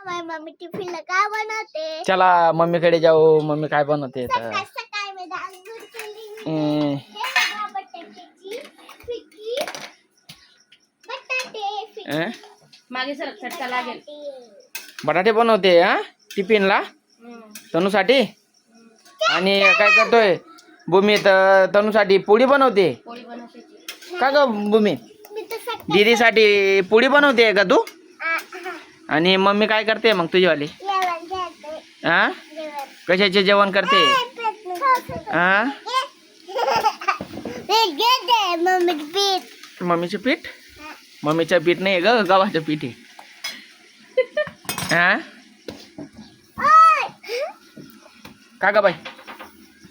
Mummy टिफिनला काय बनवते? चला मम्मीकडे जाऊ. मम्मी काय बनवते तर सकाळ सकाळ मी डाळ केली. बटाट्याची फिकी, बटाटे मागे सरक चटका लागेल. बटाटे बनवते हा टिफिनला तनूसाठी. आणि काय करतोय भूमी तर तनूसाठी पोळी बनवते. पोळी बनवते. का ग भूमी? मी तर सकाळ दीदीसाठी पोळी बनवते का तू? आणि मम्मी काय करते मग तुझीवाली? जेवण घ्यायचं. हा जेवण. कशाचे जेवण करते? हा मम्मी पीठ. मम्मीचे पीठ? मम्मीचं पीठ नाही ग गव्हाचं पीठ आहे. हा का ग बाई?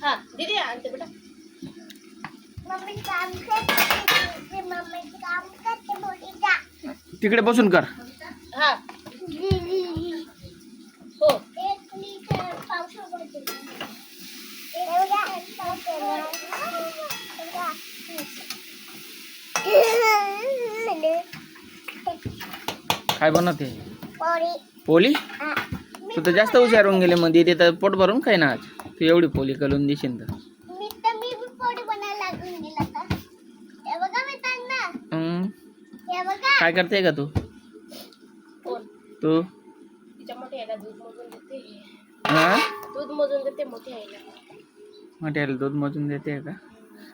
हा दीदी आणते बेटा. मम्मी काम करते. मम्मी काम करते मोठीचा. तिकडे बसून कर. हा हो. एक लिटर पावसामध्ये. काय बनवते? पोळी. पोळी? तू तर जास्त हुशार होऊन गेले. मग दीदी तर पोट भरून खाय ना आज. तू एवढी पोळी करून देशील तर. मी पोळी बनायला लागून गेला का? हे बघा मित्रांनो. हे बघा. काय करते का तू? कोण? तू तिच्या मोठ्या आईला दूध मोजून देते. हा दूध मोजून देते मोठ्या आईला. मोठ्याला दूध मोजून देते का?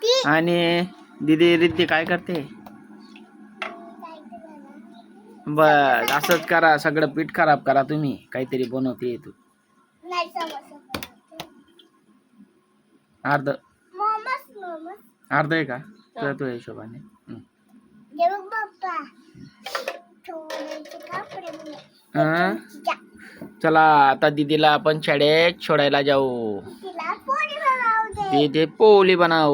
ती आणि दीदी रिद्धी काय करते? बस असंच करा. सगळं पीठ खराब करा तुम्ही. काहीतरी बनवते तू. नाही समजत. अर्ध मोमोज. अर्ध आहे का तुझ्या हिशोबाने? हे बघ बाप्पा. छोटे कापडे. हा चला आता दीदीला आपण शाळेत सोडायला जाऊ. तिला पोळी बनवू दे. दीदी पोळी बनाव.